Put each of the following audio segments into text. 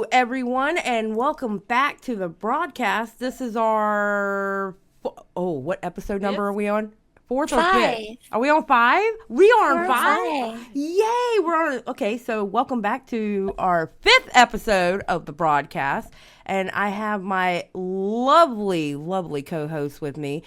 Hello, everyone, and welcome back to the broadcast. This is our... what episode number are we on? Fourth or fifth? Are we on five? We are on five? Yay! We're on... Okay, so welcome back to our fifth episode of the broadcast. And I have my lovely, lovely co-hosts with me,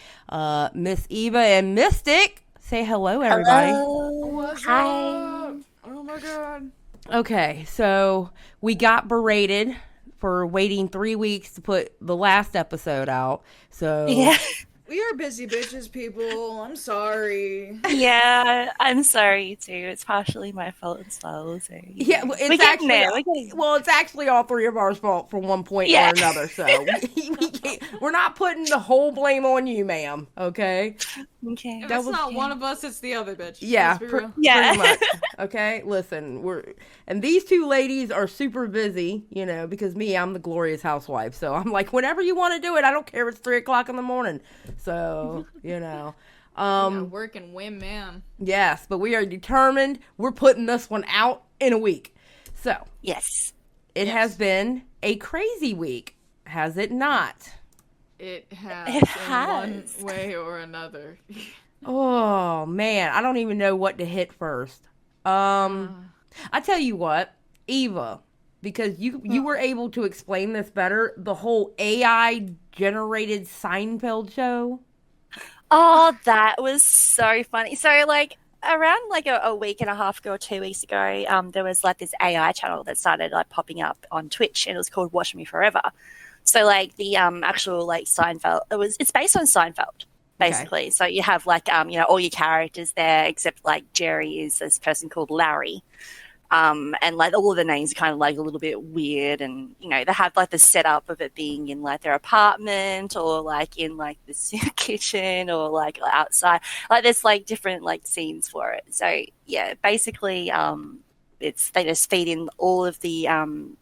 Miss Eva and Mystic. Say hello, everybody. Hello. What's Hi. up? Oh my god. Okay, so we got berated for waiting 3 weeks to put the last episode out. So Yeah. We are busy bitches, people. I'm sorry. Yeah, I'm sorry too. It's partially my fault as well. So yeah, well, we're getting there. it's actually all three of ours fault from one point or another. So we're not putting the whole blame on you, ma'am. Okay. Okay. If it's not one of us, it's the other bitch. Yeah, Let's be real. pretty much. Okay, listen, and these two ladies are super busy, because I'm the glorious housewife. So I'm like, whenever you want to do it, I don't care if it's 3:00 in the morning. So, Working win, man. Yes, but we are determined. We're putting this one out in a week. So, Yes. It has been a crazy week, has it not? It has It in has. one way or another. Oh, man, I don't even know what to hit first. I tell you what, Eva, because you were able to explain this better, the whole AI generated Seinfeld show. Oh, that was so funny. So around a week and a half ago or 2 weeks ago, there was this AI channel that started popping up on Twitch, and it was called Watch Me Forever. So the actual Seinfeld, it's based on Seinfeld. Basically, okay. So you have all your characters there, except Jerry is this person called Larry, and all of the names are kind of a little bit weird, and they have the setup of it being in their apartment or in the kitchen or outside. There's different scenes for it. So yeah, basically, they just feed in all of the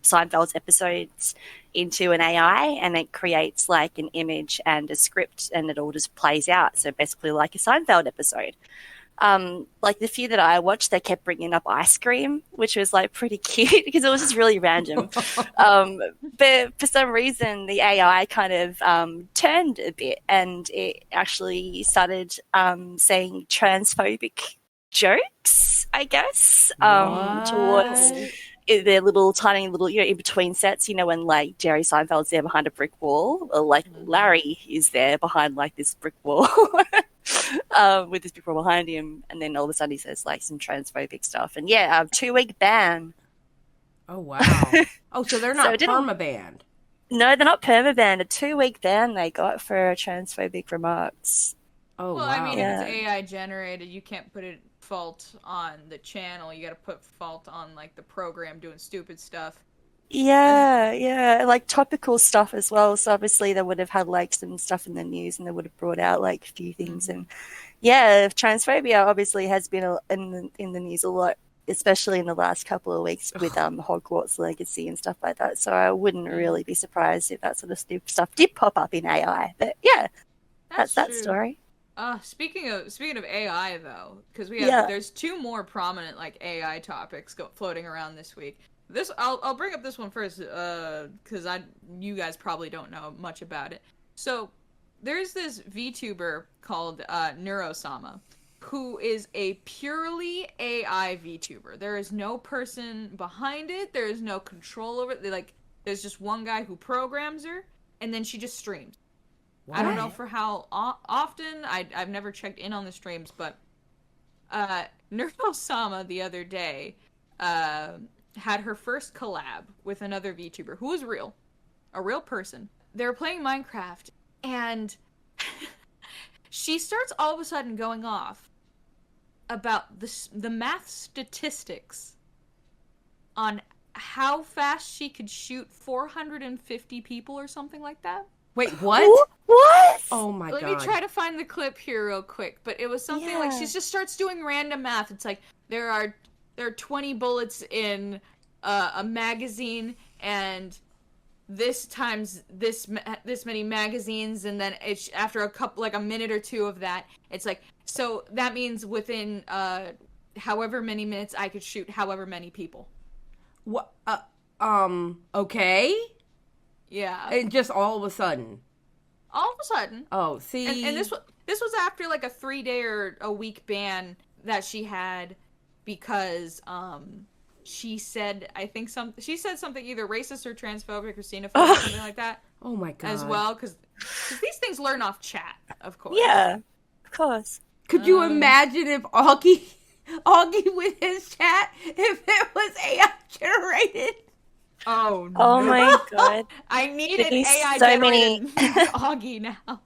Seinfeld's episodes into an AI, and it creates an image and a script, and it all just plays out. So basically a Seinfeld episode. The few that I watched, they kept bringing up ice cream, which was pretty cute because it was just really random. But for some reason, the AI kind of turned a bit, and it actually started saying transphobic jokes, I guess, towards their tiny little, in between sets, when Jerry Seinfeld's there behind a brick wall, or Larry is there behind this brick wall with this brick wall behind him, and then all of a sudden he says some transphobic stuff, and 2-week ban. Oh wow! Oh, so they're not perma-banned? No, they're not perma-banned. A 2-week ban they got for transphobic remarks. Oh well, wow! I mean, if it's AI generated, you can't put it fault on the channel. You got to put fault on the program doing stupid stuff. Yeah, topical stuff as well. So obviously they would have had some stuff in the news, and they would have brought out a few things. And transphobia obviously has been in the news a lot, especially in the last couple of weeks with Hogwarts Legacy and stuff like that. So I wouldn't really be surprised if that sort of stuff did pop up in AI. But yeah, that's that story. Speaking of AI though, because there's two more prominent AI topics floating around this week. I'll bring up this one first because you guys probably don't know much about it. So there's this VTuber called Neuro-Sama, who is a purely AI VTuber. There is no person behind it. There is no control over it. There's just one guy who programs her, and then she just streams. What? I don't know for how often. I've never checked in on the streams, but Neuro-Sama the other day had her first collab with another VTuber who was a real person. They were playing Minecraft, and she starts all of a sudden going off about the math statistics on how fast she could shoot 450 people or something like that. Wait, what? What? Oh my god. Let me try to find the clip here real quick, but it was something she just starts doing random math. It's there are 20 bullets in a magazine, and this times this many magazines, and then it's after a minute or two of that, it's so that means within however many minutes I could shoot however many people. What? okay. Yeah. And just all of a sudden. All of a sudden. Oh, see. And this was after like a 3-day or a week ban that she had because she said she said something either racist or transphobic or xenophobic or something like that. Oh my god. As well, because these things learn off chat, of course. Yeah, of course. Could you imagine if Augie with his chat, if it was AI generated? Oh no. Oh my god. I need an There's AI so generated Augie now.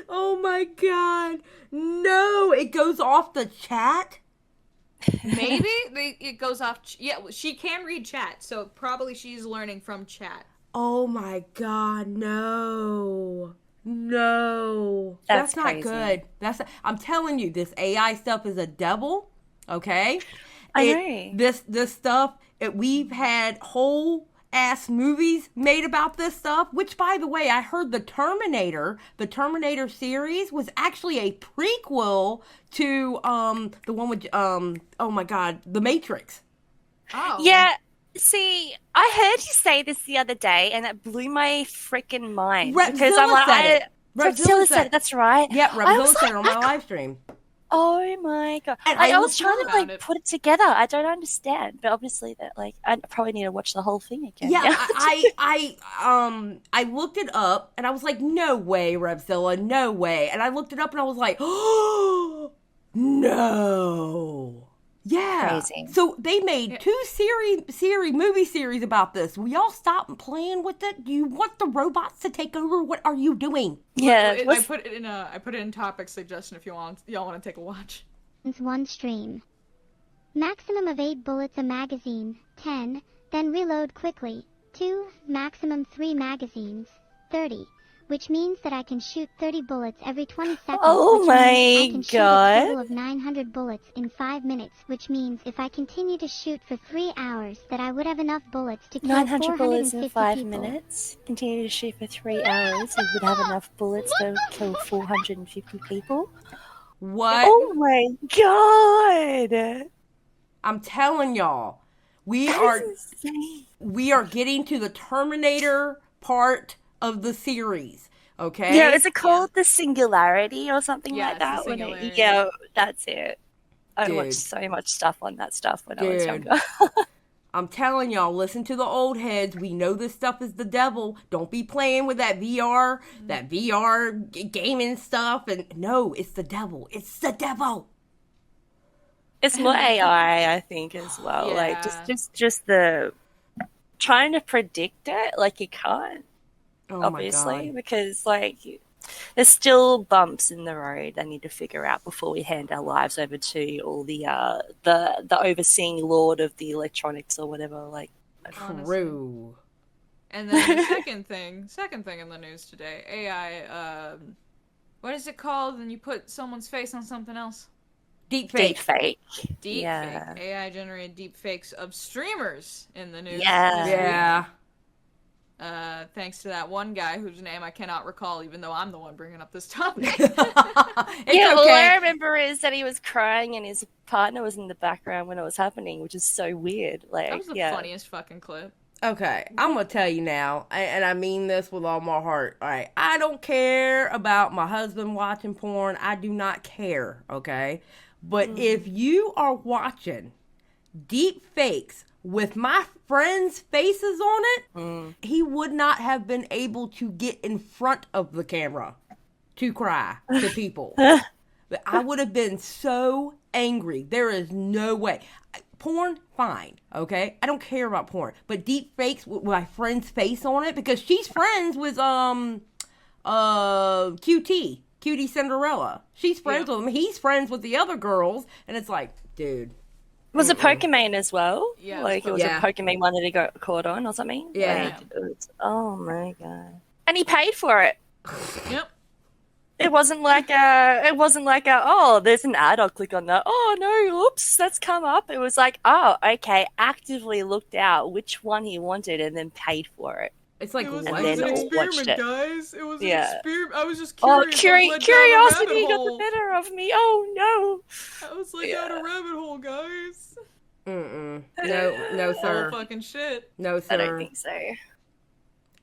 Oh my god. No, it goes off the chat? Maybe it goes off. Yeah, she can read chat, so probably she's learning from chat. Oh my god, no. No. That's not crazy. good. I'm telling you, this AI stuff is a devil, okay? I know. This stuff, we've had whole ass movies made about this stuff, which by the way, I heard the Terminator series was actually a prequel to the one with oh my god, The Matrix. Oh. Yeah, see, I heard you say this the other day, and it blew my freaking mind. Because I'm like, Repzilla said it, that's right. Yeah, Repzilla said it on my live stream. Oh my god! And I was trying to about it. put it together. I don't understand, but obviously that I probably need to watch the whole thing again. Yeah, I looked it up and I was like, no way, Repzilla, no way. And I looked it up and I was like, oh no. Yeah. Crazy. So they made 2 movie series about this. Will y'all stop playing with it? Do you want the robots to take over? What are you doing? Yeah, I put it in topic suggestion if y'all want to take a watch. One stream. Maximum of 8 bullets a magazine, 10, then reload quickly. 2, maximum 3 magazines, 30, which means that I can shoot 30 bullets every 20 seconds. Oh which my means I can shoot a god! total of 900 bullets in 5 minutes, which means if I continue to shoot for 3 hours, that I would have enough bullets to kill 900 bullets 450 in 5 people. minutes. Continue to shoot for 3 hours, and would have enough bullets to kill 450 people. What? Oh my god! I'm telling y'all, we That are is insane. getting to the Terminator part of the series. Okay? Yeah, is it called the Singularity or something Yeah, like that? it's the Singularity. Yeah, that's it. I Dude. watched so much stuff on that stuff when I was Dude. younger. I'm telling y'all, listen to the old heads. We know this stuff is the devil. Don't be playing with that VR gaming stuff. And no, it's the devil. It's the devil. It's more AI, I think, as well. Yeah. Like just the trying to predict it, like you can't, Oh obviously, my God. because like there's still bumps in the road I need to figure out before we hand our lives over to all the overseeing lord of the electronics or whatever. Like, True. And then the second thing in the news today, AI. What is it called? When you put someone's face on something else? Deepfake. Deepfake. Yeah. AI generated deepfakes of streamers in the news. Yeah. Thanks to that one guy whose name I cannot recall, even though I'm the one bringing up this topic. Yeah, all I remember is that he was crying and his partner was in the background when it was happening, which is so weird. Like, That was the funniest fucking clip. Okay, I'm gonna tell you now, and I mean this with all my heart. All right, I don't care about my husband watching porn. I do not care. Okay, but if you are watching deep fakes with my friends' faces on it, he would not have been able to get in front of the camera to cry to people. But I would have been so angry. There is no way. Porn, fine, okay? I don't care about porn. But deep fakes with my friend's face on it, because she's friends with Cutie Cinderella. She's friends with him. He's friends with the other girls, and it's like, dude. Was it Pokemon as well? Yeah, like it was a Pokemon one that he got caught on or something. Yeah. Like, it was, oh my god! And he paid for it. Yep. It wasn't like oh, there's an ad, I'll click on that. Oh no, oops, that's come up. It was like, oh, okay, actively looked out which one he wanted and then paid for it. It's like, It was, what? it was an And then watched experiment, it. guys. It was an Yeah. experiment. I was just Oh, curious. curiosity got the better of me. Oh no! I was like, down a rabbit hole, guys. No, no, sir. Oh, fucking shit. No, sir. I don't think so.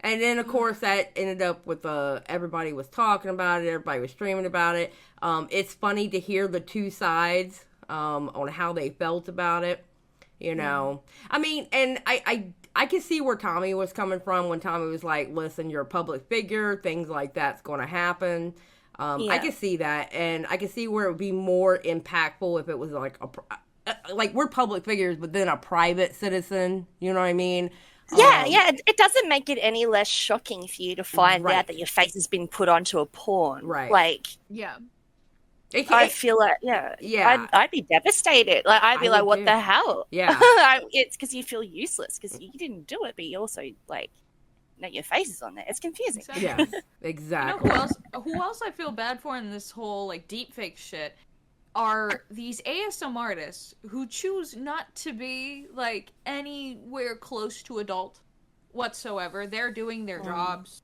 And then, of course, that ended up with everybody was talking about it. Everybody was streaming about it. It's funny to hear the two sides on how they felt about it. You know, I mean, and I can see where Tommy was coming from when Tommy was like, "Listen, you're a public figure. Things like that's going to happen." I can see that, and I can see where it would be more impactful if it was like like we're public figures, but then a private citizen. You know what I mean? Yeah, it doesn't make it any less shocking for you to find out that your face has been put onto a porn. Right. Like, yeah. I feel like, I'd be devastated. Like, I'd be like, what the hell? Yeah. It's because you feel useless because you didn't do it, but you also, like, your face is on there. It's confusing. Exactly. Yeah, exactly. You know who else I feel bad for in this whole, like, deepfake shit are these ASM artists who choose not to be, like, anywhere close to adult whatsoever. They're doing their jobs,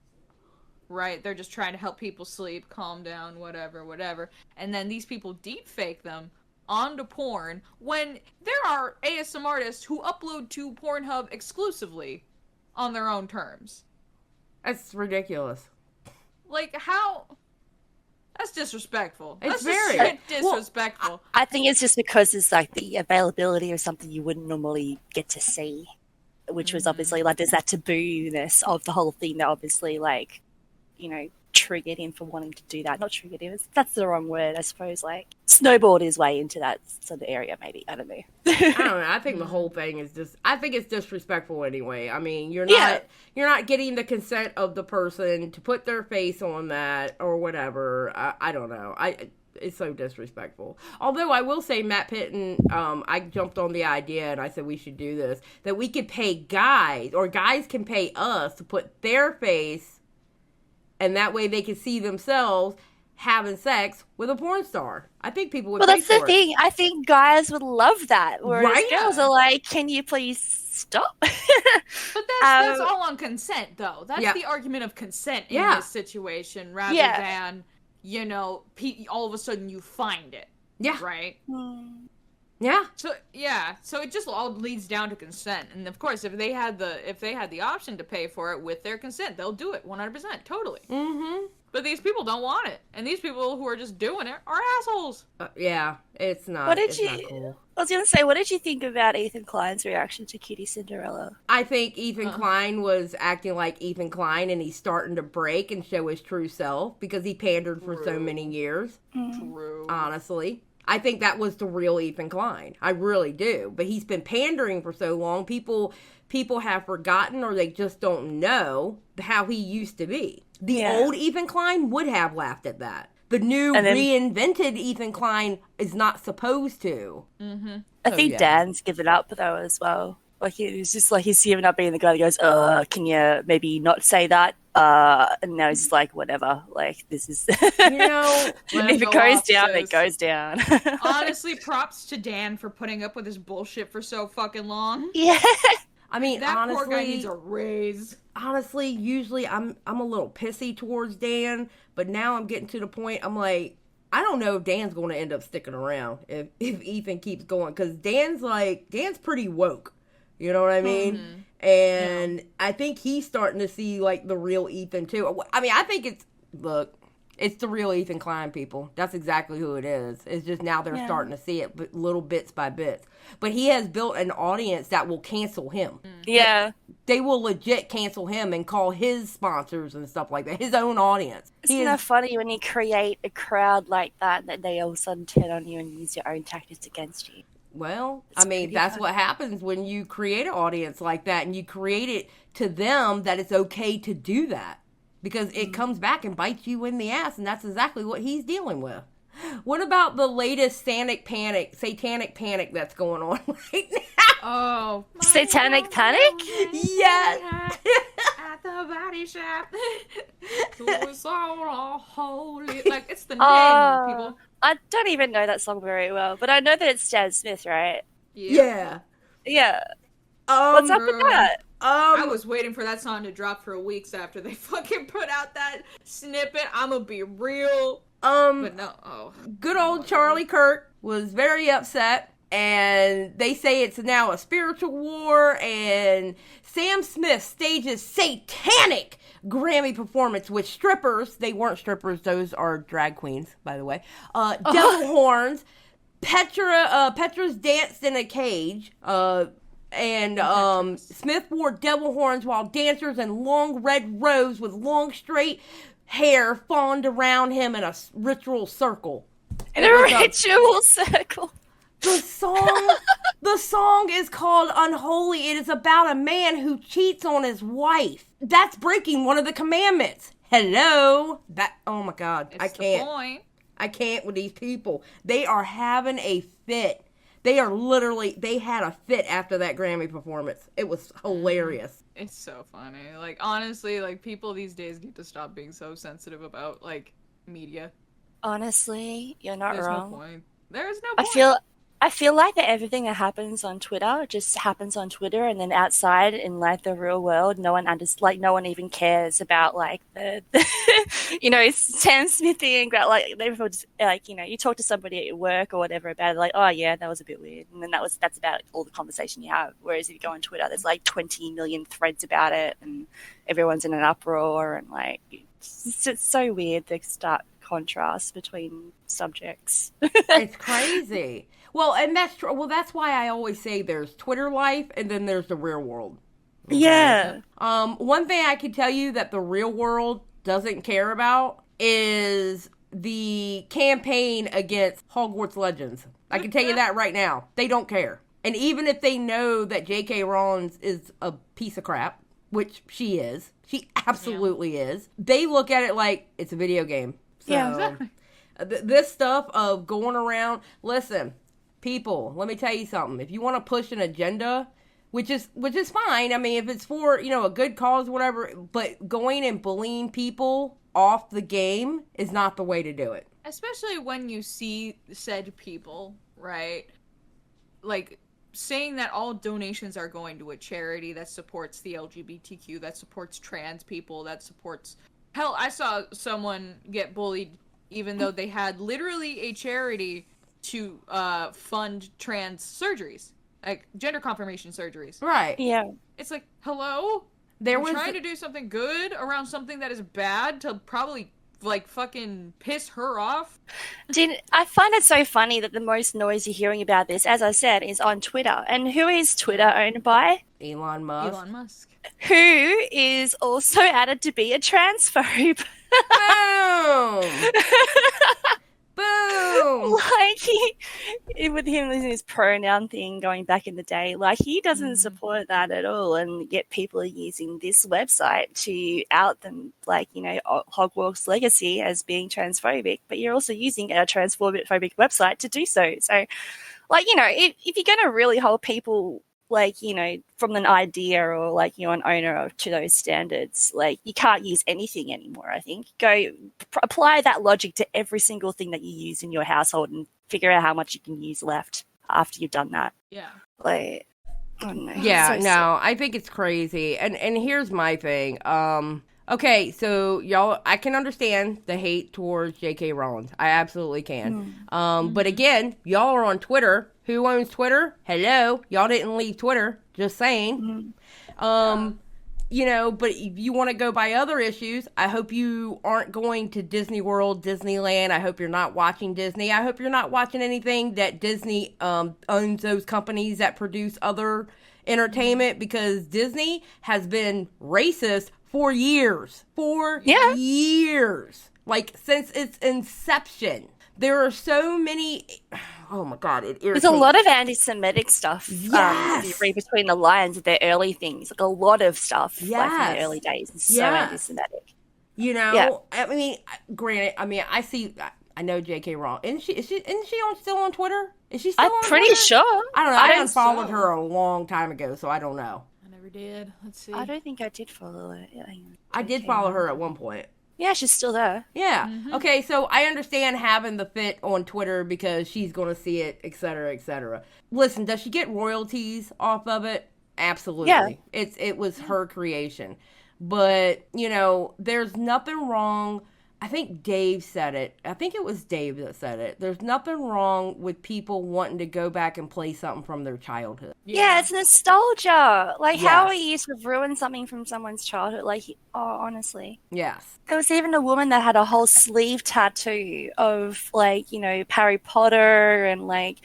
right? They're just trying to help people sleep, calm down, whatever. And then these people deepfake them onto porn when there are ASM artists who upload to Pornhub exclusively on their own terms. That's ridiculous. Like, how... That's disrespectful. It's That's very disrespectful. Well, I think it's just because it's like the availability of something you wouldn't normally get to see, which was obviously like there's that taboo-ness of the whole thing that obviously like, you know, triggered him for wanting to do that. Not triggered him, that's the wrong word, I suppose. Like snowballed his way into that sort of area, maybe. I don't know. I don't know. I think the whole thing is I think it's disrespectful anyway. I mean, you're not getting the consent of the person to put their face on that or whatever. I don't know. It's so disrespectful. Although I will say Matt Pitton, I jumped on the idea and I said we should do this, that we could pay guys or guys can pay us to put their face and that way they can see themselves having sex with a porn star. I think people would pay for it. Well, that's the thing. I think guys would love that. Whereas girls are like, can you please stop? But that's all on consent, though. That's the argument of consent in this situation, rather than, you know, all of a sudden you find it. Yeah. Right? Yeah. So it just all leads down to consent. And of course, if they had the option to pay for it with their consent, they'll do it 100%, totally. Mm-hmm. But these people don't want it, and these people who are just doing it are assholes. Yeah, it's not. Not cool. I was gonna say, what did you think about Ethan Klein's reaction to Cutie Cinderella? I think Ethan Klein was acting like Ethan Klein, and he's starting to break and show his true self because he pandered for so many years. True. Honestly. I think that was the real Ethan Klein. I really do. But he's been pandering for so long, people have forgotten or they just don't know how he used to be. The old Ethan Klein would have laughed at that. The new reinvented Ethan Klein is not supposed to. Mm-hmm. I think Dan's given up, though, as well. Like, he's just like, he's given up being the guy that goes, can you maybe not say that? And now he's just like, whatever. Like, this is... You know... if it goes down, it goes down. Honestly, props to Dan for putting up with his bullshit for so fucking long. Yeah. I mean, that honestly... poor guy needs a raise. Honestly, usually I'm a little pissy towards Dan, but now I'm getting to the point, I'm like, I don't know if Dan's going to end up sticking around if Ethan keeps going, because Dan's pretty woke. You know what I mean? Mm-hmm. And I think he's starting to see, like, the real Ethan, too. I mean, I think it's the real Ethan Klein, people. That's exactly who it is. It's just now they're starting to see it, but little bits by bits. But he has built an audience that will cancel him. Yeah. They will legit cancel him and call his sponsors and stuff like that, his own audience. Isn't that funny when you create a crowd like that they all of a sudden turn on you and use your own tactics against you? Well, I mean, that's what happens when you create an audience like that and you create it to them that it's okay to do that because it comes back and bites you in the ass, and that's exactly what he's dealing with. What about the latest satanic panic that's going on right now? Oh, satanic panic? Yes. At the body shop. Who's all holy? Like, it's the name, people. I don't even know that song very well, but I know that it's Stan Smith, right? Yeah. Yeah. What's up with that? I was waiting for that song to drop for weeks after they fucking put out that snippet. I'm gonna be real. But no. Good old Charlie Kirk was very upset And they say it's now a spiritual war, and Sam Smith stages satanic Grammy performance with strippers. They weren't strippers, those are drag queens, by the way. Devil horns. Petra's danced in a cage. Smith wore devil horns while dancers in long red robes with long straight hair fawned around him in a ritual circle. In a ritual circle. The song is called Unholy. It is about a man who cheats on his wife. That's breaking one of the commandments. Hello. Oh my God. I can't. I can't with these people. They are having a fit. They had a fit after that Grammy performance. It was hilarious. It's so funny. Like, honestly, like, people these days need to stop being so sensitive about, like, media. Honestly, you're not wrong. There's no point. There's no point. I feel like that everything that happens on Twitter just happens on Twitter, and then outside in like the real world, no one even cares about like the Sam Smith thing. About like you talk to somebody at your work or whatever about it, like, oh yeah, that was a bit weird, and then that's about all the conversation you have. Whereas if you go on Twitter, there's like 20 million threads about it, and everyone's in an uproar, and like it's so weird the stark contrast between subjects. It's crazy. Well, and that's true. Well, that's why I always say there's Twitter life and then there's the real world. Okay? Yeah. One thing I can tell you that the real world doesn't care about is the campaign against Hogwarts Legends. I can tell you that right now. They don't care. And even if they know that J.K. Rowling is a piece of crap, which she is, she absolutely is, they look at it like it's a video game. So, yeah, exactly. This stuff of going around, listen, people, let me tell you something. If you want to push an agenda, which is fine. I mean, if it's for, a good cause, whatever, but going and bullying people off the game is not the way to do it. Especially when you see said people, right? Like, saying that all donations are going to a charity that supports the LGBTQ, that supports trans people, that supports... Hell, I saw someone get bullied even though they had literally a charity to fund trans surgeries, like gender confirmation surgeries. Right. Yeah. It's like, hello? They're trying to do something good around something that is bad to probably, like, fucking piss her off. I find it so funny that the most noise you're hearing about this, as I said, is on Twitter. And who is Twitter owned by? Elon Musk. Elon Musk. Who is also added to be a transphobe. Boom! Boom! Like, with him losing his pronoun thing going back in the day, like, he doesn't support that at all, and yet people are using this website to out them, like, Hogwarts Legacy as being transphobic, but you're also using a transphobic website to do so. So, like, if you're going to really hold people, like, from an idea or, like, an owner to those standards, like, you can't use anything anymore, I think. Apply that logic to every single thing that you use in your household and figure out how much you can use left after you've done that. Yeah. Like, oh no. Yeah, no, I think it's crazy. And here's my thing. Okay, so y'all, I can understand the hate towards J.K. Rowling. I absolutely can. But again, y'all are on Twitter. Who owns Twitter? Hello. Y'all didn't leave Twitter. Just saying. But if you want to go by other issues, I hope you aren't going to Disney World, Disneyland. I hope you're not watching Disney. I hope you're not watching anything that Disney owns, those companies that produce other entertainment, because Disney has been racist for years. Years. Like, since its inception. There are so many... Oh, my God. It irritates. There's a lot of anti-Semitic stuff. Yes. If you read between the lines of their early things. Like, a lot of stuff. Yes. Like, from the early days. It's so anti-Semitic. I mean, granted, I know J.K. Rowling. Isn't she still on Twitter? Is she still on Twitter? I'm pretty sure. I don't know. I unfollowed her a long time ago, so I don't know. I never did. Let's see. I don't think I did follow it. I did follow her at one point. Yeah, she's still there. Yeah. Mm-hmm. Okay, so I understand having the fit on Twitter because she's going to see it, et cetera, et cetera. Listen, does she get royalties off of it? Absolutely. Yeah. It was her creation. But, there's nothing wrong I think Dave said it. I think it was Dave that said it. There's nothing wrong with people wanting to go back and play something from their childhood. Yeah, it's nostalgia. Like, Yes. how are you to ruin something from someone's childhood? Like, honestly. Yes. There was even a woman that had a whole sleeve tattoo of, like, you know, Harry Potter and, like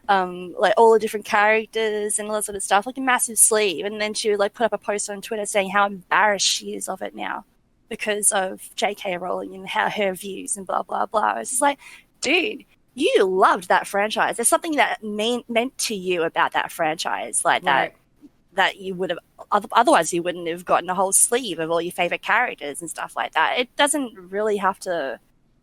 all the different characters and all that sort of stuff, like a massive sleeve. And then she would, like, put up a post on Twitter saying how embarrassed she is of it now because of J.K. Rowling and how her views and blah, blah, blah. It's just like, dude, you loved that franchise. There's something that meant to you about that franchise, like Right. that you would have, otherwise you wouldn't have gotten a whole sleeve of all your favorite characters and stuff like that. It doesn't really have to,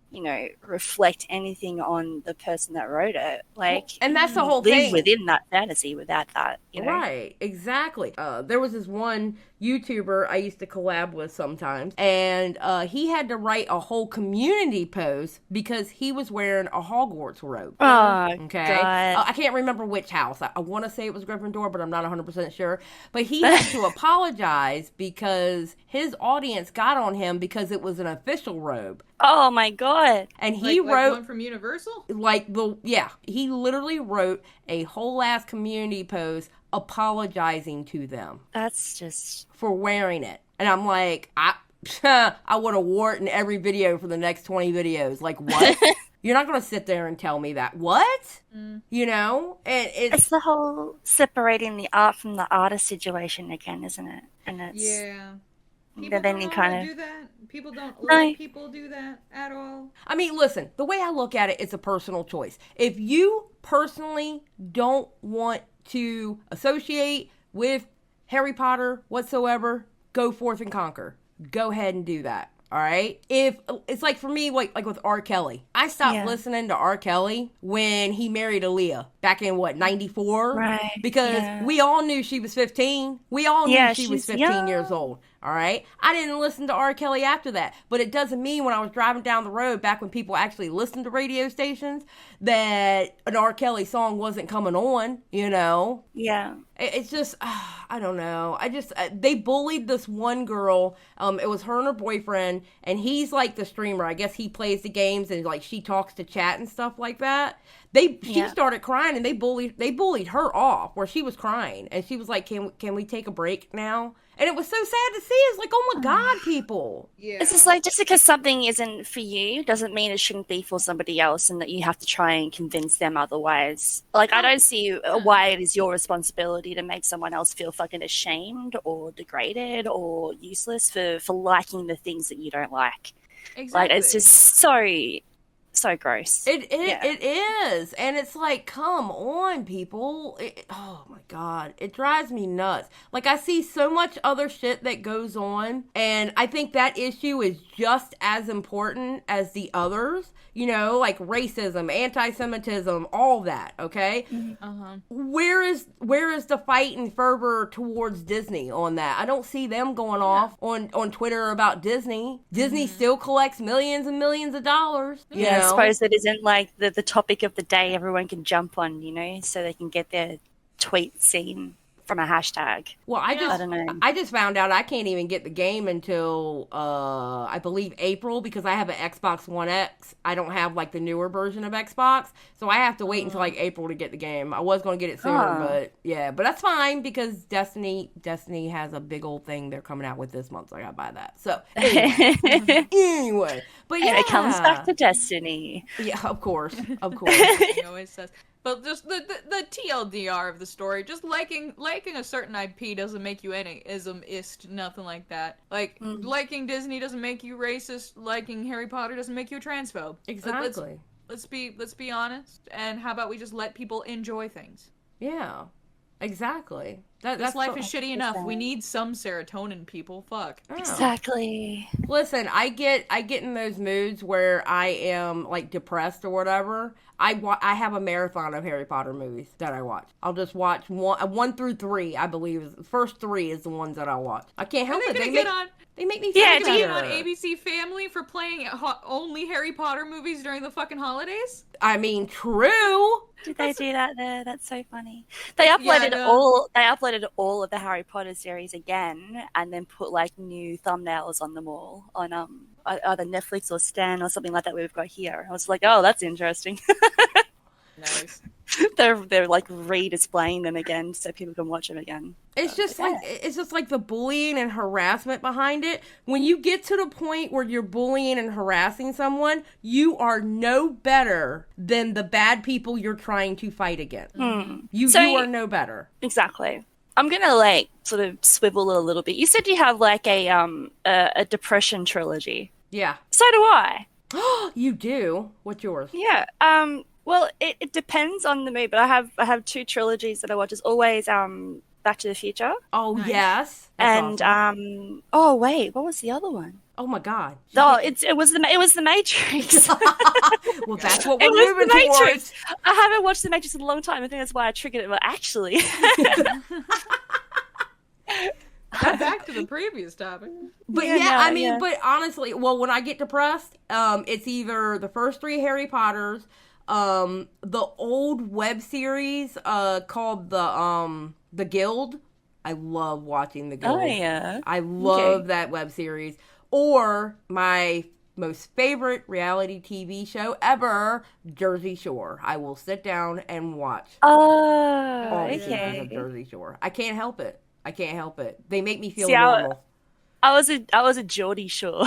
you know, reflect anything on the person that wrote it. Like, and that's the whole live thing. within that fantasy without that, you know? Right, exactly. There was this one YouTuber I used to collab with sometimes, and he had to write a whole community post because he was wearing a Hogwarts robe. Oh, Okay. God. I can't remember which house. I want to say it was Gryffindor, but I'm not 100% sure. But he had to apologize because his audience got on him because it was an official robe. Oh, my God. And he like wrote one from Universal? he literally wrote a whole ass community post apologizing to them That's just... for wearing it. And I'm like, I would have wore it in every video for the next 20 videos. Like, what? You're not going to sit there and tell me that. What? You know? And It's the whole separating the art from the artist situation again, isn't it? And it's... Yeah. People But then don't you know kind how of... to do that. People don't No. let people do that at all. I mean, listen, the way I look at it, it's a personal choice. If you personally don't want to associate with Harry Potter whatsoever, go forth and conquer. Go ahead and do that. All right. If it's like for me, like with R. Kelly, I stopped listening to R. Kelly when he married Aaliyah back in 94? Right. Because we all knew she was 15. We all knew she was 15 years old. All right. I didn't listen to R. Kelly after that, but it doesn't mean when I was driving down the road back when people actually listened to radio stations that an R. Kelly song wasn't coming on, you know? Yeah. It's just, I don't know. They bullied this one girl. It was her and her boyfriend, and he's like the streamer. I guess he plays the games and like she talks to chat and stuff like that. She started crying and they bullied her off where she was crying, and she was like, "Can we take a break now?" And it was so sad to see. It's like, oh my God, people. Yeah. It's just like, just because something isn't for you doesn't mean it shouldn't be for somebody else and that you have to try and convince them otherwise. Like, I don't see why it is your responsibility to make someone else feel fucking ashamed or degraded or useless for liking the things that you don't like. Exactly. Like, it's just so gross. It is. And it's like, come on, people. Oh my God. It drives me nuts. Like, I see so much other shit that goes on, and I think that issue is just as important as the others. You know, like racism, anti-Semitism, all that, okay? Uh-huh. Where is the fight and fervor towards Disney on that? I don't see them going off on Twitter about Disney. Disney still collects millions and millions of dollars. You I know? suppose that isn't like the topic of the day everyone can jump on, you know, so they can get their tweet seen from a hashtag. Well, I don't know. I just found out I can't even get the game until I believe April because I have an Xbox One X. I don't have like the newer version of Xbox, so I have to wait until like April to get the game. I was going to get it sooner, but that's fine because Destiny has a big old thing they're coming out with this month, so I got to buy that. So anyway, but yeah, it comes back to Destiny. Yeah, of course. He always says. But just the TLDR of the story, just liking a certain IP doesn't make you any ismist, nothing like that. Like, liking Disney doesn't make you racist, liking Harry Potter doesn't make you a transphobe. Exactly. Let's be honest, and how about we just let people enjoy things? Yeah. Exactly. This life is shitty enough. We need some serotonin, people. Fuck. Oh. Exactly. Listen, I get in those moods where I am like depressed or whatever. I have a marathon of Harry Potter movies that I watch. I'll just watch 1 through 3. I believe the first 3 is the ones that I watch. I can't help it. They make me feel better. Do you on ABC Family for playing only Harry Potter movies during the fucking holidays? I mean, true. Did they do that there? That's so funny. They uploaded downloaded all of the Harry Potter series again, and then put like new thumbnails on them all on either Netflix or Stan or something like that we've got here. I was like, oh, that's interesting. Nice. They're like re-displaying them again so people can watch them again. It's just like the bullying and harassment behind it. When you get to the point where you're bullying and harassing someone, you are no better than the bad people you're trying to fight against. You are no better. Exactly. I'm gonna like sort of swivel a little bit. You said you have like a depression trilogy. Yeah. So do I. You do? What's yours? Yeah. Well, it depends on the mood, but I have two trilogies that I watch. It's always Back to the Future. Oh, nice. Yes. That's awesome. Oh wait, what was the other one? Oh my God. Oh, it was the Matrix. Well, that's what we're moving towards. I haven't watched the Matrix in a long time. I think that's why I triggered it. Well, actually. Back to the previous topic. But but honestly, well, when I get depressed, it's either the first 3 Harry Potters, the old web series called the Guild. I love watching the Guild. Oh yeah, I love that web series. Or my most favorite reality TV show ever, Jersey Shore. I will sit down and watch. Oh, seasons of Jersey Shore. I can't help it. They make me feel normal. I was a Geordie Shore.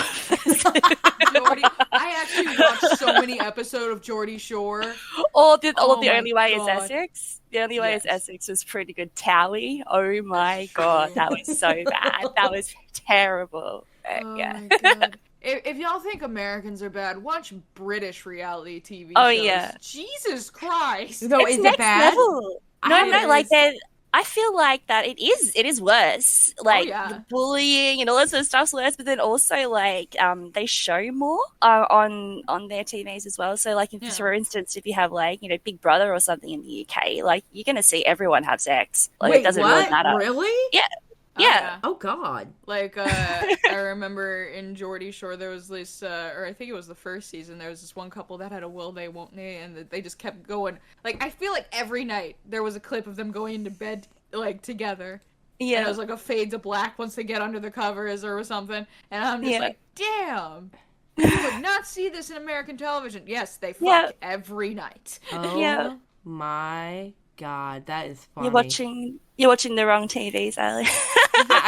I actually watched so many episodes of Geordie Shore. The Only Way is Essex. The Only Way is Essex was pretty good. Towie. Oh my God, that was so bad. That was terrible. My God. If y'all think Americans are bad, watch British reality TV shows. Oh yeah. Jesus Christ. No, is it bad? Level. No, like that. I feel like that it is worse. Like the bullying and all that sort of stuff's worse, but then also like they show more on their TVs as well. So like for instance, if you have like, Big Brother or something in the UK, like you're gonna see everyone have sex. Like Wait, it doesn't what? really matter. Really? Yeah. Yeah. Oh God. Like I remember in Geordie Shore there was this, or I think it was the first season. There was this one couple that had a will they won't they, and they just kept going. Like I feel like every night there was a clip of them going into bed like together. Yeah. And it was like a fade to black once they get under the covers or something. And I'm just like, damn. You would not see this in American television. Yes, they fuck every night. Oh my God, that is funny. You're watching the wrong TV, Xylie.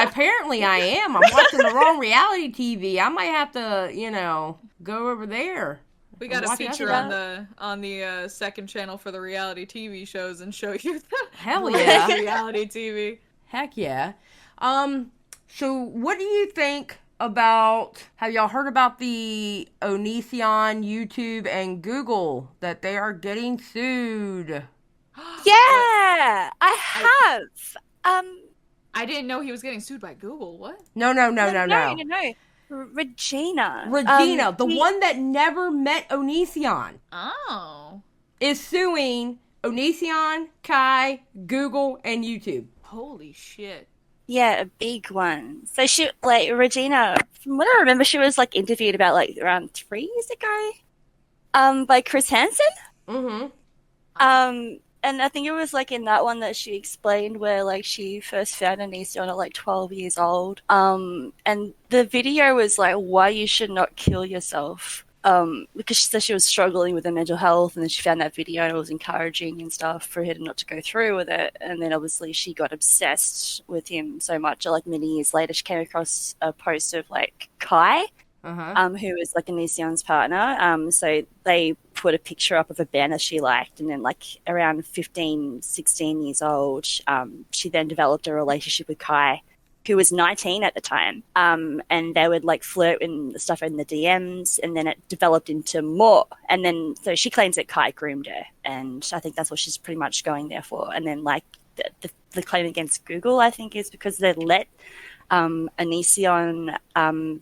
Apparently I am. I'm watching the wrong reality TV. I might have to, go over there. We got a feature on the second channel for the reality TV shows and show you the reality TV. Heck yeah. So what do you think about, have y'all heard about the Onision, YouTube, and Google, that they are getting sued? Yeah, I have. I didn't know he was getting sued by Google. What? No. Regina, the one that never met Onision. Oh. Is suing Onision, Kai, Google, and YouTube. Holy shit. Yeah, a big one. So she, like, Regina, from what I remember, she was, like, interviewed about, like, around 3 years ago, by Chris Hansen. Mm-hmm. And I think it was, like, in that one that she explained where, like, she first found Onision at, like, 12 years old. And the video was, like, why you should not kill yourself. Because she said she was struggling with her mental health, and then she found that video and it was encouraging and stuff for her not to go through with it. And then obviously she got obsessed with him so much. Like many years later, she came across a post of like Kai, who was like Onision's partner. So they put a picture up of a banner she liked, and then like around 15, 16 years old, she then developed a relationship with Kai, who was 19 at the time, and they would like flirt and stuff in the DMs, and then it developed into more. And then so she claims that Kai groomed her, and I think that's what she's pretty much going there for. And then like the claim against Google, I think, is because they let Onision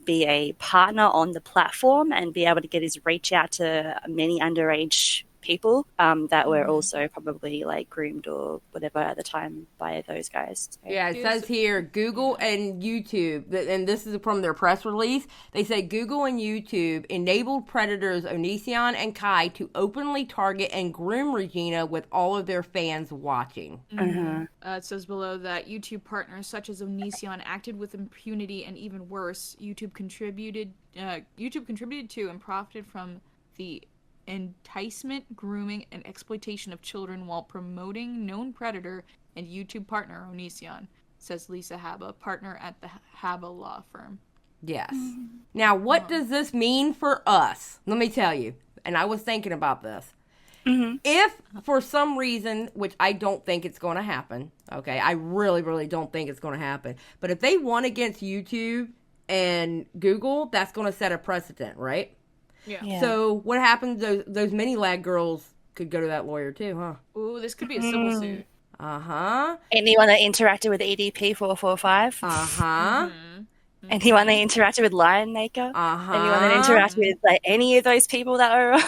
be a partner on the platform and be able to get his reach out to many underage people that were also probably like groomed or whatever at the time by those guys. So. Yeah, it says here Google and YouTube, and this is from their press release. They say Google and YouTube enabled predators Onision and Kai to openly target and groom Regina with all of their fans watching. It says below that YouTube partners such as Onision acted with impunity, and even worse, YouTube contributed to and profited from the enticement, grooming, and exploitation of children while promoting known predator and YouTube partner Onision, says Lisa Haba, partner at the Haba law firm. Yes. Now, what does this mean for us? Let me tell you, and I was thinking about this. If for some reason, which I don't think it's going to happen, okay, I really, really don't think it's going to happen, but if they won against YouTube and Google, that's going to set a precedent, right? Yeah. So what happens? Those mini lag girls could go to that lawyer too, huh? Ooh, this could be a civil suit. Anyone that interacted with EDP 445. Anyone that interacted with Lion Maker. Anyone that interacted with like any of those people that are.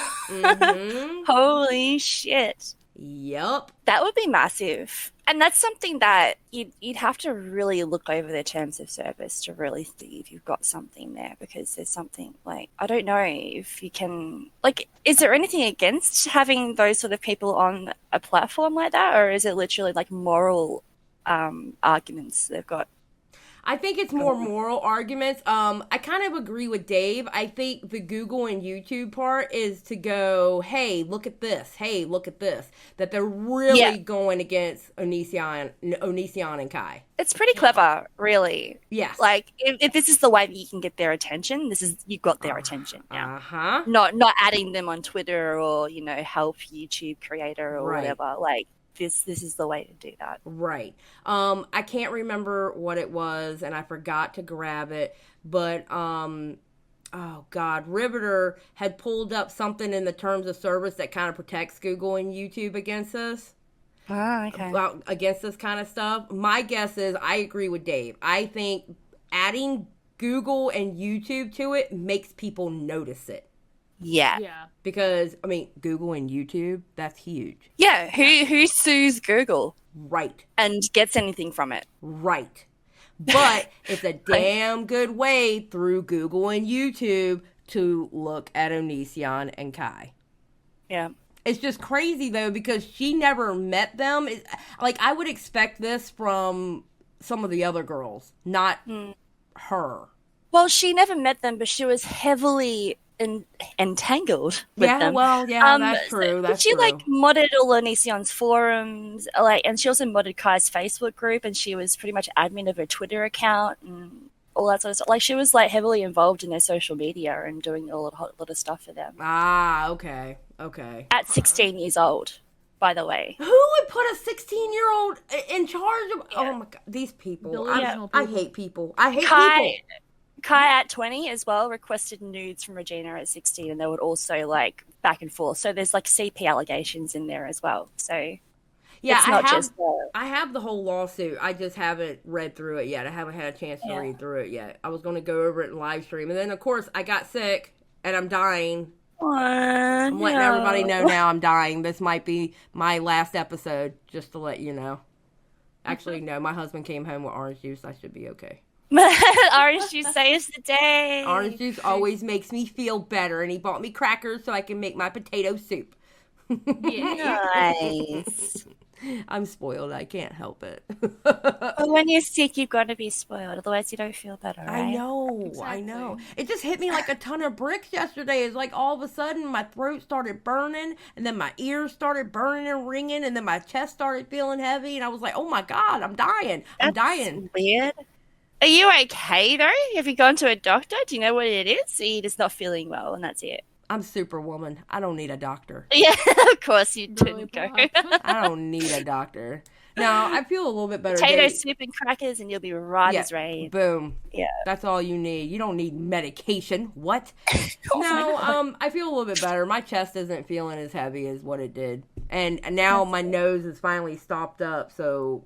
Holy shit. Yep. That would be massive. And that's something that you'd have to really look over their terms of service to really see if you've got something there, because there's something like, I don't know if you can, like, is there anything against having those sort of people on a platform like that? Or is it literally like moral arguments they've got? I think it's more moral arguments. I kind of agree with Dave. I think the Google and YouTube part is to go, hey, look at this. Hey, look at this. That they're really going against Onision and Kai. It's pretty clever, really. Yes. Like, if this is the way that you can get their attention, you've got their attention now. Not adding them on Twitter or, help YouTube creator or whatever. Like, this is the way to do that. Right. I can't remember what it was, and I forgot to grab it, but, oh, God, Riveter had pulled up something in the terms of service that kind of protects Google and YouTube against this. Okay. Against this kind of stuff. My guess is I agree with Dave. I think adding Google and YouTube to it makes people notice it. Yeah. Because, Google and YouTube, that's huge. Yeah. Who sues Google? Right. And gets anything from it? Right. But it's a damn good way through Google and YouTube to look at Onision and Kai. Yeah. It's just crazy, though, because she never met them. I would expect this from some of the other girls, not her. Well, she never met them, but she was heavily entangled with them. That's true. She modded all Onision's forums, and she also modded Kai's Facebook group, and she was pretty much admin of her Twitter account and all that sort of stuff. Like, she was heavily involved in their social media and doing a lot of stuff for them. Okay. At 16 years old, by the way. Who would put a 16-year-old in charge of? Oh my God, these people! I hate people. People. Kai at 20 as well requested nudes from Regina at 16, and they would also back and forth. So there's CP allegations in there as well. So yeah, it's I have the whole lawsuit. I just haven't read through it yet. I haven't had a chance to read through it yet. I was going to go over it in live stream, and then of course I got sick and I'm dying. I'm letting everybody know now I'm dying. This might be my last episode, just to let you know. Actually, no, my husband came home with orange juice. I should be okay. Orange juice saves the day. Orange juice always makes me feel better, and he bought me crackers so I can make my potato soup. Nice. I'm spoiled. I can't help it. Well, when you're sick, you've got to be spoiled. Otherwise, you don't feel better, right? I know. Exactly. I know. It just hit me like a ton of bricks yesterday. It's like all of a sudden my throat started burning, and then my ears started burning and ringing, and then my chest started feeling heavy, and I was like, oh my God, I'm dying. I'm dying. Weird. Are you okay, though? Have you gone to a doctor? Do you know what it is? Or are you just not feeling well, and that's it? I'm Superwoman. I don't need a doctor. Yeah, of course you didn't go. I don't need a doctor. No, I feel a little bit better. Potato soup and crackers, and you'll be right as rain. Boom. Yeah. That's all you need. You don't need medication. What? No, I feel a little bit better. My chest isn't feeling as heavy as what it did. And now my nose is finally stopped up, so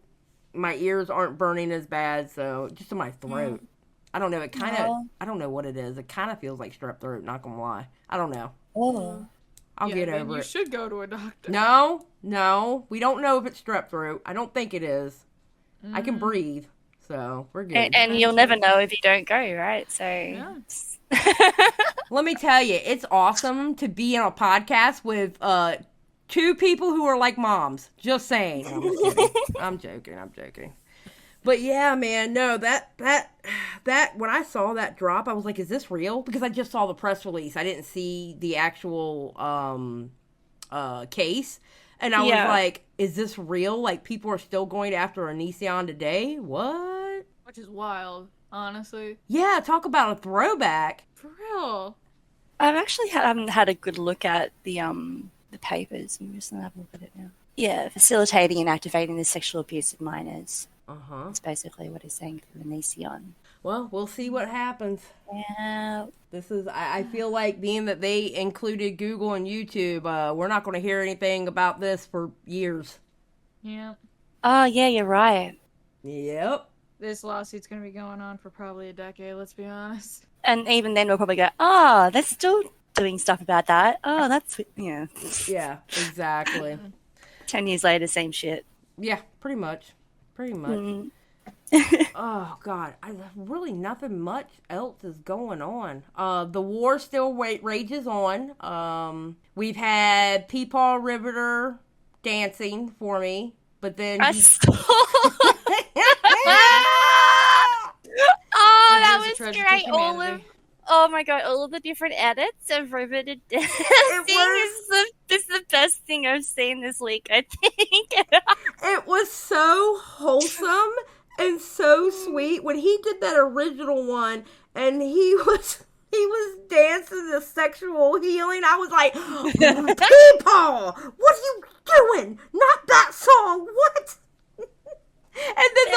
my ears aren't burning as bad, so just in my throat. I don't know. It kind of, I don't know what it is. It kind of feels like strep throat, not gonna lie. I don't know. Oh. I'll get over it. You should go to a doctor. No. We don't know if it's strep throat. I don't think it is. I can breathe, so we're good. And you'll never know if you don't go, right? So. Yeah. Let me tell you, it's awesome to be on a podcast with 2 people who are like moms. Just saying. I'm joking. But yeah, man, no, that when I saw that drop, I was like, is this real? Because I just saw the press release. I didn't see the actual case. And I was like, is this real? Like, people are still going after Onision today? What? Which is wild, honestly. Yeah, talk about a throwback. For real. I've actually haven't had a good look at the papers. I'm just gonna have a look at it now. Yeah, facilitating and activating the sexual abuse of minors. That's basically what he's saying for Onision. Well, we'll see what happens. Yeah. This is, I feel like, being that they included Google and YouTube, we're not going to hear anything about this for years. Yeah. Oh, yeah, you're right. Yep. This lawsuit's going to be going on for probably a decade, let's be honest. And even then we'll probably go, oh, they're still doing stuff about that. Oh, that's, yeah. Yeah, exactly. 10 years later, same shit. Yeah, pretty much. Oh, God. Really nothing much else is going on. The war still rages on. We've had Peepaw Riveter dancing for me, but then... I saw... Oh, that was great. Oh my god, all of the different edits of Riveter dancing is the best thing I've seen this week, I think. It was so wholesome and so sweet when he did that original one and he was dancing the sexual healing. I was like, Peepaw, what are you doing? Not that song. What? And then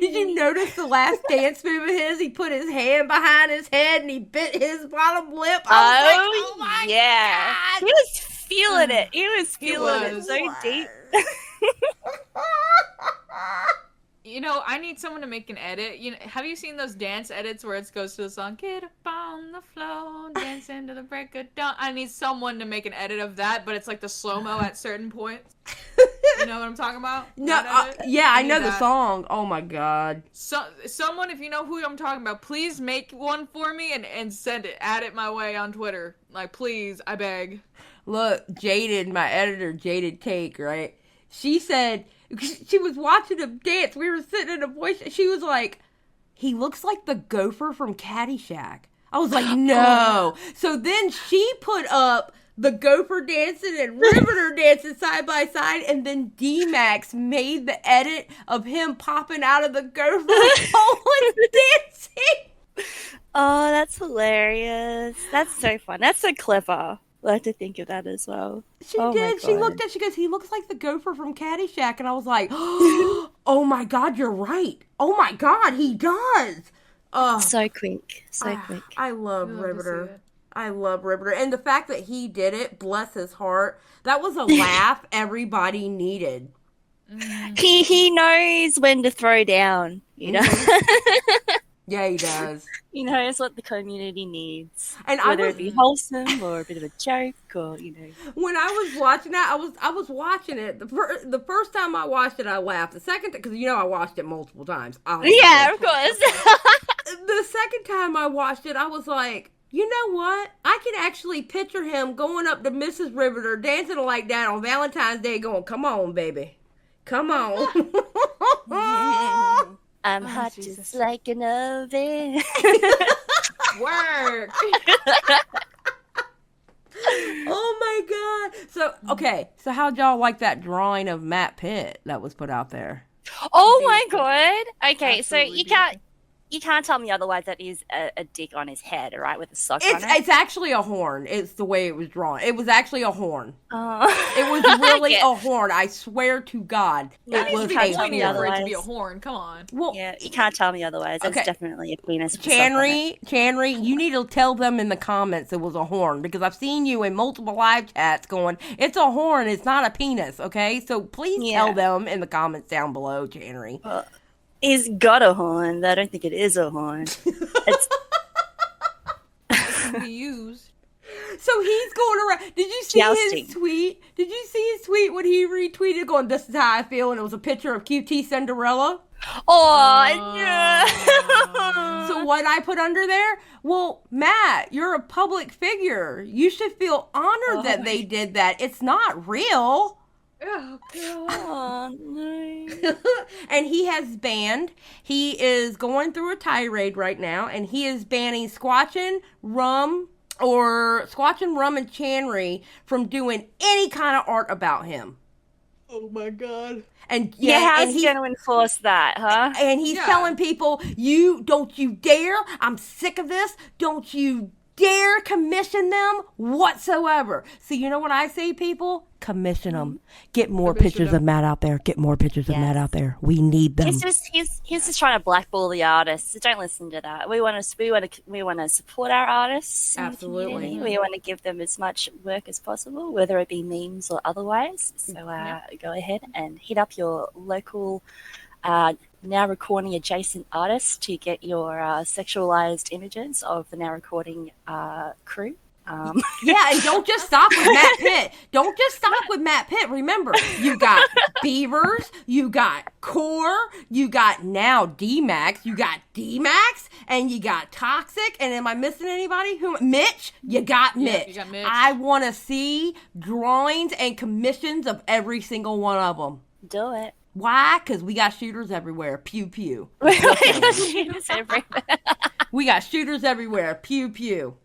did you notice the last dance move of his? He put his hand behind his head and he bit his bottom lip. I was like, oh my God. He was feeling it. He was feeling it so deep. You know, I need someone to make an edit. You know, have you seen those dance edits where it goes to the song, get up on the floor, dance into the break of dawn? I need someone to make an edit of that, but it's like the slow-mo at certain points. You know what I'm talking about? No, yeah, I know the song. Oh my God. So, someone, if you know who I'm talking about, please make one for me and send it. Add it my way on Twitter. Like, please, I beg. Look, Jaded, my editor, Jaded Cake, right? She said... She was watching him dance. We were sitting in a voice. She was like, he looks like the gopher from Caddyshack. I was like, no. So then she put up the gopher dancing and Riveter dancing side by side. And then D-Max made the edit of him popping out of the gopher hole and dancing. Oh, that's hilarious. That's so fun. That's so clever. I like to think of that as well. She did. She looked at. She goes, he looks like the gopher from Caddyshack, and I was like, oh my God, you're right. Oh my God, he does. So quick, quick. I love Riveter. I love Riveter, and the fact that he did it, bless his heart, that was a laugh everybody needed. He knows when to throw down. You know. Yeah, he does. He knows what the community needs, and whether it be wholesome or a bit of a joke, or you know. When I was watching that, I was watching it. The first time I watched it, I laughed. The second, because I watched it multiple times. Yeah, of course. The second time I watched it, I was like, you know what? I can actually picture him going up to Mrs. Riveter, dancing like that on Valentine's Day, going, "Come on, baby, come on." I'm hot just like an oven. Work. Oh my God. So how'd y'all like that drawing of Matt Pitt that was put out there? Oh my God. Okay, Absolutely so you can't tell me otherwise that is a dick on his head, right, with a sock on it? It's actually a horn. It's the way it was drawn. It was actually a horn. Oh. It was really a horn. I swear to God. It was a horn. for it to be a horn. Come on. Well, yeah, you can't tell me otherwise. It's definitely a penis. Chanry, you need to tell them in the comments it was a horn, because I've seen you in multiple live chats going, it's a horn, it's not a penis, okay? So please tell them in the comments down below, Chanry. He's got a horn, but I don't think it is a horn. It's be used. So he's going around. Did you see his tweet? Did you see his tweet when he retweeted going, "This is how I feel," and it was a picture of QT Cinderella? Oh, no. So what I put under there? Well, Matt, you're a public figure. You should feel honored that they did that. It's not real. Oh, God. Oh, no. And he is going through a tirade right now, and he is banning Squatchin', Rum, and Chanry from doing any kind of art about him. Oh, my God. And how's he going to enforce that, huh? And he's telling people, don't you dare, I'm sick of this, don't you dare commission them whatsoever. So you know what I say, people? Commission them. Get more pictures of Matt out there. Get more pictures of Matt out there. We need them. He's just trying to blackball the artists. So don't listen to that. We want to support our artists. Absolutely. We want to give them as much work as possible, whether it be memes or otherwise. So go ahead and hit up your local Now Recording adjacent artists to get your sexualized images of the Now Recording crew. Yeah, and don't just stop with Matt Pitt. Don't just stop with Matt Pitt. Remember, you got Beavers, you got Core, you got now D-Max, you got D-Max, and you got Toxic, and am I missing anybody? Mitch? You got Mitch. You got Mitch. I want to see drawings and commissions of every single one of them. Do it. Why? Because we got shooters everywhere. Pew, pew. We got shooters everywhere. We got shooters everywhere. Pew, pew.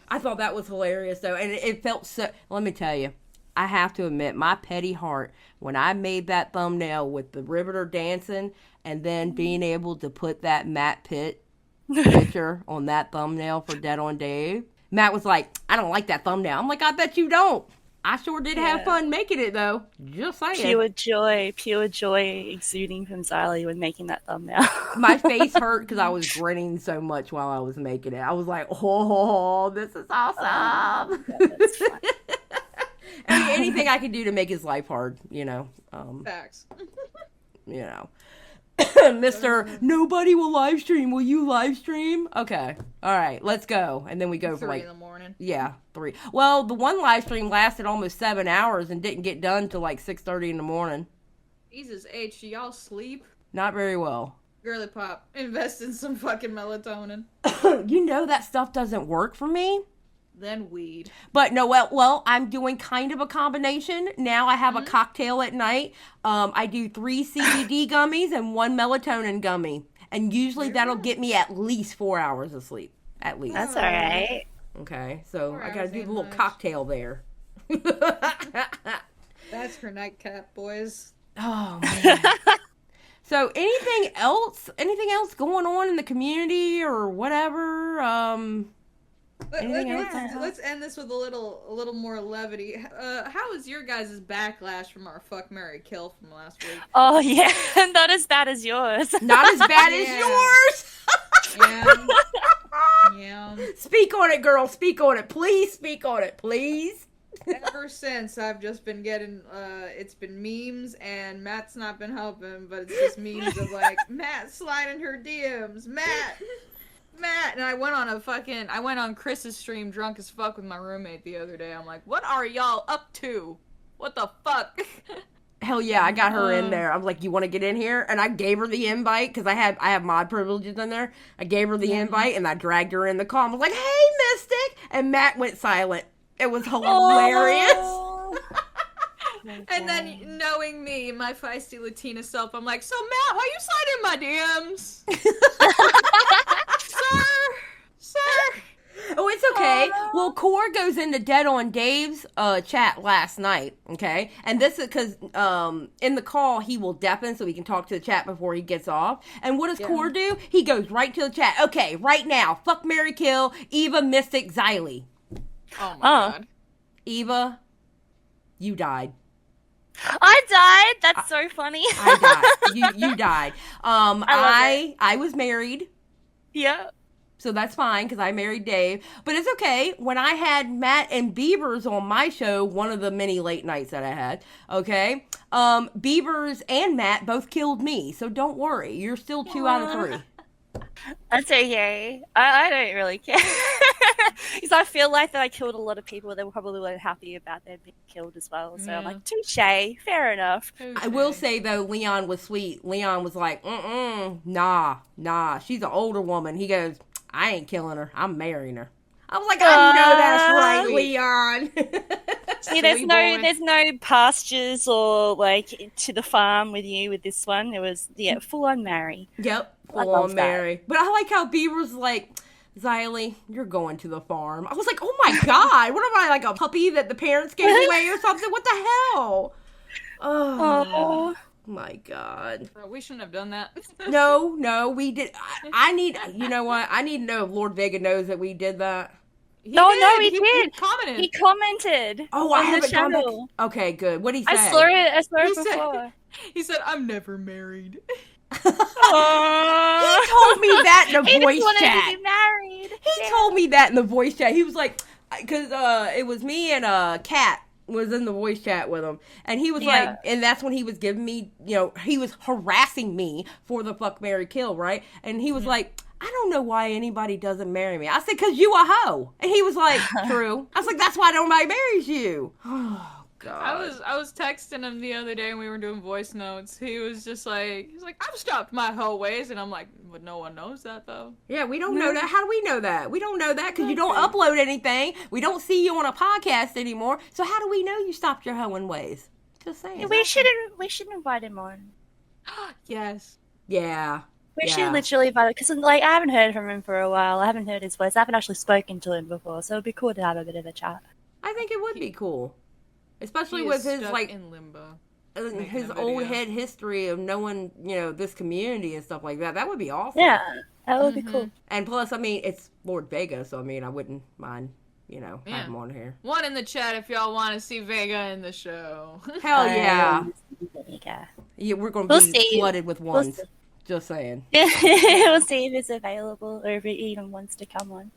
I thought that was hilarious, though, and it felt so... Let me tell you, I have to admit, my petty heart, when I made that thumbnail with the Riveter dancing, and then being able to put that Matt Pitt picture on that thumbnail for Dead on Dave, Matt was like, I don't like that thumbnail. I'm like, I bet you don't. I sure did have fun making it, though. Just saying. Pure joy exuding from Xylie when making that thumbnail. My face hurt because I was grinning so much while I was making it. I was like, oh, this is awesome. That's fun. I mean, anything I can do to make his life hard, you know. Facts. You know. Mr. Nobody will live stream. Will you live stream? Okay. All right. Let's go. And then we go for 3 in the morning. Yeah, 3. Well, the one live stream lasted almost 7 hours and didn't get done till like 6:30 in the morning. Jesus H, do y'all sleep? Not very well. Girly pop, invest in some fucking melatonin. You know that stuff doesn't work for me. Then weed. But no, well, I'm doing kind of a combination. Now I have a cocktail at night. I do 3 CBD gummies and 1 melatonin gummy. And usually that'll get me at least 4 hours of sleep. At least. That's all right. Okay, so I gotta do the little much. cocktail there. That's her nightcap, boys. Oh, man. So anything else going on in the community or whatever? Let's end this with a little more levity. How was your guys' backlash from our fuck, marry, kill from last week? Oh yeah, not as bad as yours. Not as bad as yours. Yeah. Speak on it, girl. Speak on it. Please speak on it. Please. Ever since, I've just been getting, it's been memes, and Matt's not been helping, but it's just memes of like, Matt sliding her DMs, Matt, and I went on Chris's stream drunk as fuck with my roommate the other day. I'm like, what are y'all up to? What the fuck? Hell yeah, I got her in there. I'm like, you want to get in here? And I gave her the invite, because I have mod privileges in there. I gave her the invite, and I dragged her in the call. I was like, hey, Mystic! And Matt went silent. It was hilarious. Oh. And then, knowing me, my feisty Latina self, I'm like, so Matt, why you sliding my DMs? Sir. Oh, it's okay. Well, Core goes into Dead on Dave's chat last night, okay? And this is because in the call, he will deafen so he can talk to the chat before he gets off. And what does Core do? He goes right to the chat. Okay, right now, fuck, marry, kill, Eva, Mystic, Xylie. Oh my god. Eva, you died. I died? That's so funny. I died. You died. I was married. Yeah. So that's fine, because I married Dave. But it's okay. When I had Matt and Beavers on my show, one of the many late nights that I had, okay, Beavers and Matt both killed me. So don't worry. You're still 2 out of 3. That's okay. I don't really care. Because I feel like that I killed a lot of people that were probably weren't happy about them being killed as well. So I'm like, touche, fair enough. Okay. I will say, though, Leon was sweet. Leon was like, nah, she's an older woman. He goes, I ain't killing her. I'm marrying her. I was like, I know that's right, Leon. See, there's no pastures or like to the farm with you with this one. It was full on marry. Yep, full on marry. But I like how Beaver's like, Xylie, you're going to the farm. I was like, oh my god, what am I, like a puppy that the parents gave away or something? What the hell? Oh my god. We shouldn't have done that. No, we did. I need, you know what? I need to know if Lord Vega knows that we did that. He did. He commented. He commented. Oh, I haven't gone back. Okay, good. What did he say? I saw it before. He said, I'm never married. He told me that in the voice chat. To be married. He told me that in the voice chat. He was like, because it was me and Kat was in the voice chat with him, and he was like, and that's when he was giving me, he was harassing me for the fuck, marry, kill, right? And he was like, I don't know why anybody doesn't marry me. I said, because you a hoe. And he was like, true. I was like, that's why nobody marries you. Oh, God. I was texting him the other day and we were doing voice notes. He was like, I've stopped my hoe ways. And I'm like, but no one knows that, though. Yeah, we don't know that. How do we know that? We don't know that because you don't upload anything. We don't see you on a podcast anymore. So how do we know you stopped your hoeing ways? Just saying. We should invite him on. Yes. Yeah. We should literally invite him, because like, I haven't heard from him for a while. I haven't heard his voice. I haven't actually spoken to him before, so it'd be cool to have a bit of a chat. I think it would be cool. Especially with his, like, in limbo. His old head history of knowing, this community and stuff like that. That would be awesome. Yeah, that would be cool. And plus, I mean, it's Lord Vega, so I mean, I wouldn't mind, have him on here. One in the chat if y'all want to see Vega in the show. Hell yeah. Yeah, we're going to be flooded with ones. Just saying. We'll see if it's available or if it even wants to come on.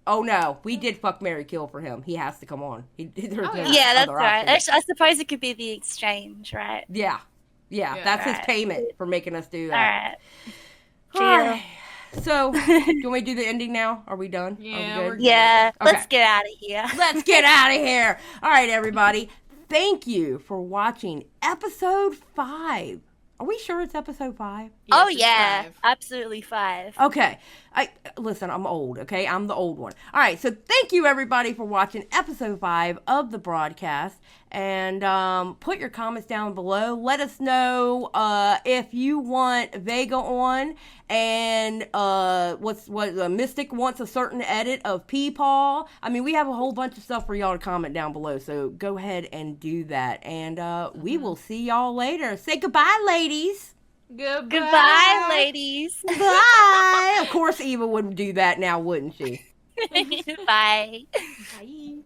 Oh no, we did fuck, marry, kill for him. He has to come on. That's right. Actually, I suppose it could be the exchange, right? Yeah. That's his payment for making us do that. All right. So, do you want me to do the ending now? Are we done? Yeah. Okay. Let's get out of here. Let's get out of here. All right, everybody. Thank you for watching episode 5. Are we sure it's episode 5? Yes, yeah. 5. Absolutely 5. Okay. Listen, I'm old, okay? I'm the old one. All right, so thank you, everybody, for watching episode 5 of the broadcast. And put your comments down below. Let us know if you want Vega on, and Mystic wants a certain edit of Peepaw. I mean, we have a whole bunch of stuff for y'all to comment down below, so go ahead and do that. And we will see y'all later. Say goodbye, ladies. Goodbye, ladies. Bye. Of course, Eva would do that now, wouldn't she? Bye. Bye.